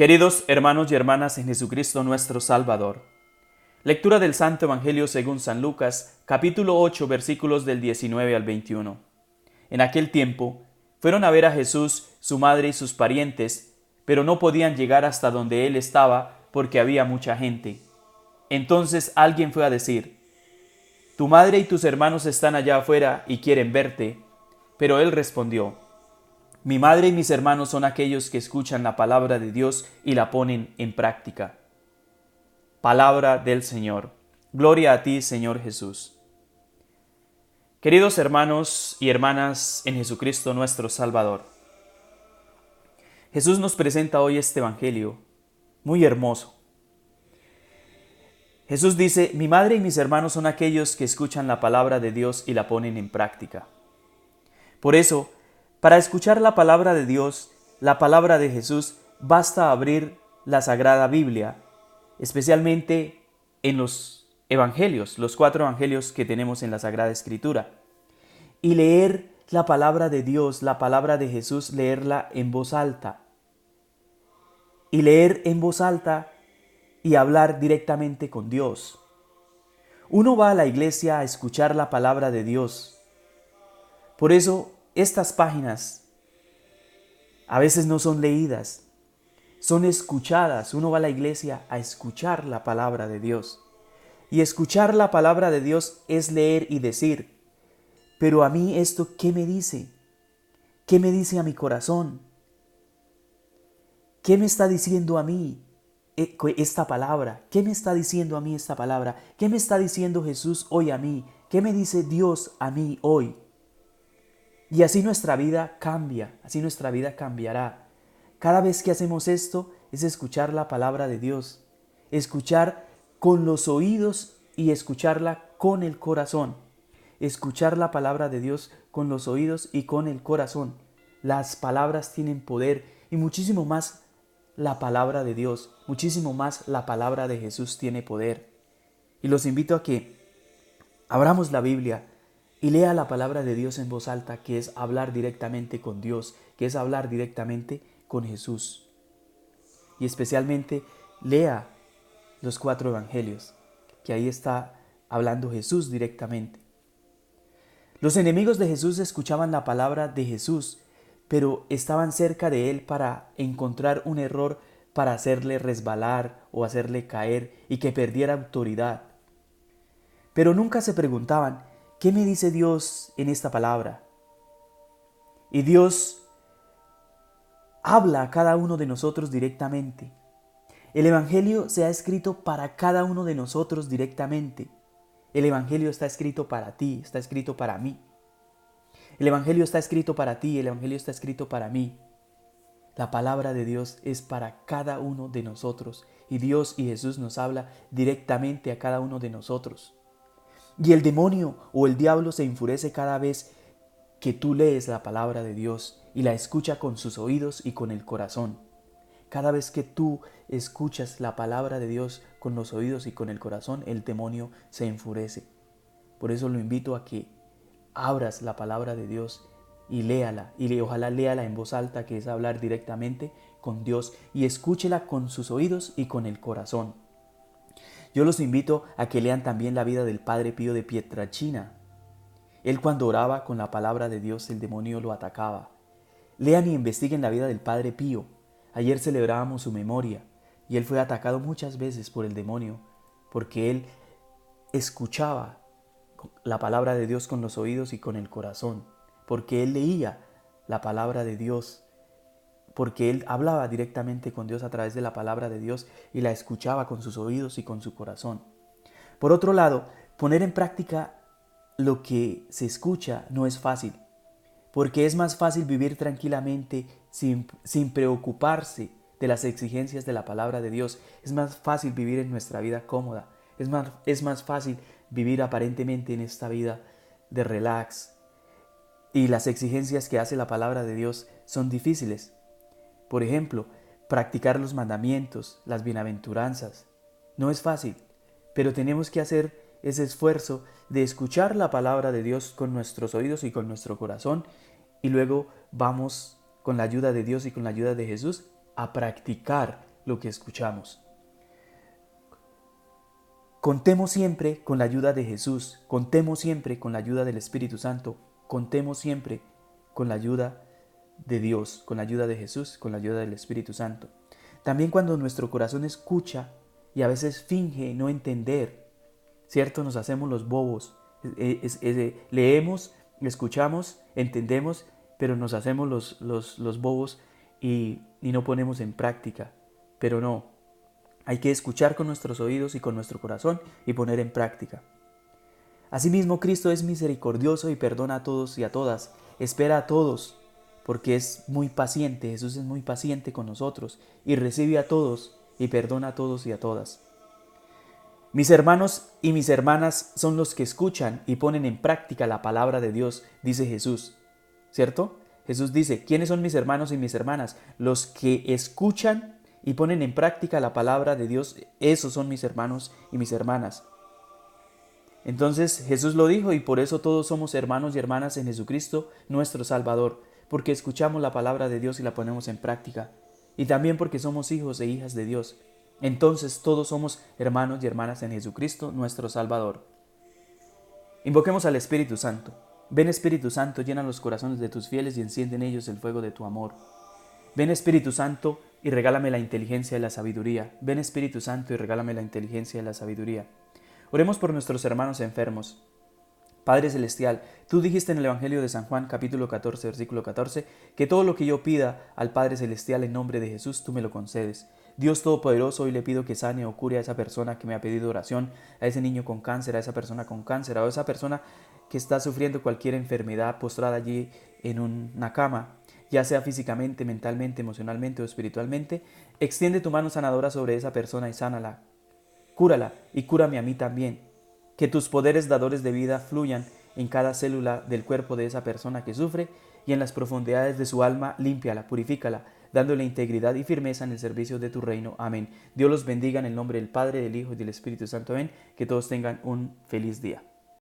Queridos hermanos y hermanas en Jesucristo nuestro Salvador. Lectura del Santo Evangelio según San Lucas, capítulo 8, versículos del 19 al 21. En aquel tiempo, fueron a ver a Jesús, su madre y sus parientes, pero no podían llegar hasta donde él estaba porque había mucha gente. Entonces alguien fue a decir: Tu madre y tus hermanos están allá afuera y quieren verte. Pero él respondió: Mi madre y mis hermanos son aquellos que escuchan la palabra de Dios y la ponen en práctica. Palabra del Señor. Gloria a ti, Señor Jesús. Queridos hermanos y hermanas en Jesucristo nuestro Salvador, Jesús nos presenta hoy este Evangelio muy hermoso. Jesús dice: Mi madre y mis hermanos son aquellos que escuchan la palabra de Dios y la ponen en práctica. Por eso, para escuchar la palabra de Dios, la palabra de Jesús, basta abrir la Sagrada Biblia, especialmente en los Evangelios, los 4 Evangelios que tenemos en la Sagrada Escritura, y leer la palabra de Dios, la palabra de Jesús, leerla en voz alta. Y leer en voz alta y hablar directamente con Dios. Uno va a la iglesia a escuchar la palabra de Dios. Por eso, estas páginas a veces no son leídas, son escuchadas. Uno va a la iglesia a escuchar la palabra de Dios. Y escuchar la palabra de Dios es leer y decir: pero a mí esto, ¿qué me dice? ¿Qué me dice a mi corazón? ¿Qué me está diciendo a mí esta palabra? ¿Qué me está diciendo a mí esta palabra? ¿Qué me está diciendo Jesús hoy a mí? ¿Qué me dice Dios a mí hoy? Y así nuestra vida cambia, así nuestra vida cambiará. Cada vez que hacemos esto es escuchar la palabra de Dios, escuchar con los oídos y escucharla con el corazón. Escuchar la palabra de Dios con los oídos y con el corazón. Las palabras tienen poder y muchísimo más la palabra de Dios, muchísimo más la palabra de Jesús tiene poder. Y los invito a que abramos la Biblia y lea la palabra de Dios en voz alta, que es hablar directamente con Dios, que es hablar directamente con Jesús. Y especialmente lea los 4 Evangelios, que ahí está hablando Jesús directamente. Los enemigos de Jesús escuchaban la palabra de Jesús, pero estaban cerca de él para encontrar un error, para hacerle resbalar o hacerle caer y que perdiera autoridad. Pero nunca se preguntaban: ¿qué me dice Dios en esta palabra? Y Dios habla a cada uno de nosotros directamente. El Evangelio se ha escrito para cada uno de nosotros directamente. El Evangelio está escrito para ti, está escrito para mí. El Evangelio está escrito para ti, el Evangelio está escrito para mí. La palabra de Dios es para cada uno de nosotros y Dios y Jesús nos habla directamente a cada uno de nosotros. Y el demonio o el diablo se enfurece cada vez que tú lees la palabra de Dios y la escucha con sus oídos y con el corazón. Cada vez que tú escuchas la palabra de Dios con los oídos y con el corazón, el demonio se enfurece. Por eso lo invito a que abras la palabra de Dios y léala, y ojalá léala en voz alta, que es hablar directamente con Dios, y escúchela con sus oídos y con el corazón. Yo los invito a que lean también la vida del Padre Pío de Pietrelcina. Él, cuando oraba con la palabra de Dios, el demonio lo atacaba. Lean y investiguen la vida del Padre Pío. Ayer celebrábamos su memoria y él fue atacado muchas veces por el demonio porque él escuchaba la palabra de Dios con los oídos y con el corazón, porque él leía la palabra de Dios, porque él hablaba directamente con Dios a través de la palabra de Dios y la escuchaba con sus oídos y con su corazón. Por otro lado, poner en práctica lo que se escucha no es fácil, porque es más fácil vivir tranquilamente sin preocuparse de las exigencias de la palabra de Dios. Es más fácil vivir en nuestra vida cómoda, es más fácil vivir aparentemente en esta vida de relax. Y las exigencias que hace la palabra de Dios son difíciles. Por ejemplo, practicar los mandamientos, las bienaventuranzas. No es fácil, pero tenemos que hacer ese esfuerzo de escuchar la palabra de Dios con nuestros oídos y con nuestro corazón, y luego vamos, con la ayuda de Dios y con la ayuda de Jesús, a practicar lo que escuchamos. Contemos siempre con la ayuda de Jesús, contemos siempre con la ayuda del Espíritu Santo, contemos siempre con la ayuda de Dios, con la ayuda de Jesús, con la ayuda del Espíritu Santo. También cuando nuestro corazón escucha y a veces finge no entender, ¿cierto? Nos hacemos los bobos, leemos, escuchamos, entendemos, pero nos hacemos los bobos y no ponemos en práctica. Pero no, hay que escuchar con nuestros oídos y con nuestro corazón y poner en práctica. Asimismo, Cristo es misericordioso y perdona a todos y a todas, espera a todos, porque es muy paciente. Jesús es muy paciente con nosotros y recibe a todos y perdona a todos y a todas. Mis hermanos y mis hermanas son los que escuchan y ponen en práctica la palabra de Dios, dice Jesús, ¿cierto? Jesús dice, ¿quiénes son mis hermanos y mis hermanas? Los que escuchan y ponen en práctica la palabra de Dios, esos son mis hermanos y mis hermanas. Entonces Jesús lo dijo y por eso todos somos hermanos y hermanas en Jesucristo, nuestro Salvador, porque escuchamos la palabra de Dios y la ponemos en práctica, y también porque somos hijos e hijas de Dios. Entonces todos somos hermanos y hermanas en Jesucristo, nuestro Salvador. Invoquemos al Espíritu Santo. Ven Espíritu Santo, llena los corazones de tus fieles y enciende en ellos el fuego de tu amor. Ven Espíritu Santo y regálame la inteligencia y la sabiduría. Ven Espíritu Santo y regálame la inteligencia y la sabiduría. Oremos por nuestros hermanos enfermos. Padre Celestial, tú dijiste en el Evangelio de San Juan, capítulo 14, versículo 14, que todo lo que yo pida al Padre Celestial en nombre de Jesús, tú me lo concedes. Dios Todopoderoso, hoy le pido que sane o cure a esa persona que me ha pedido oración, a ese niño con cáncer, a esa persona con cáncer, a esa persona que está sufriendo cualquier enfermedad postrada allí en una cama, ya sea físicamente, mentalmente, emocionalmente o espiritualmente. Extiende tu mano sanadora sobre esa persona y sánala. Cúrala y cúrame a mí también. Que tus poderes dadores de vida fluyan en cada célula del cuerpo de esa persona que sufre y en las profundidades de su alma, límpiala, purifícala, dándole integridad y firmeza en el servicio de tu reino. Amén. Dios los bendiga en el nombre del Padre, del Hijo y del Espíritu Santo. Amén. Que todos tengan un feliz día.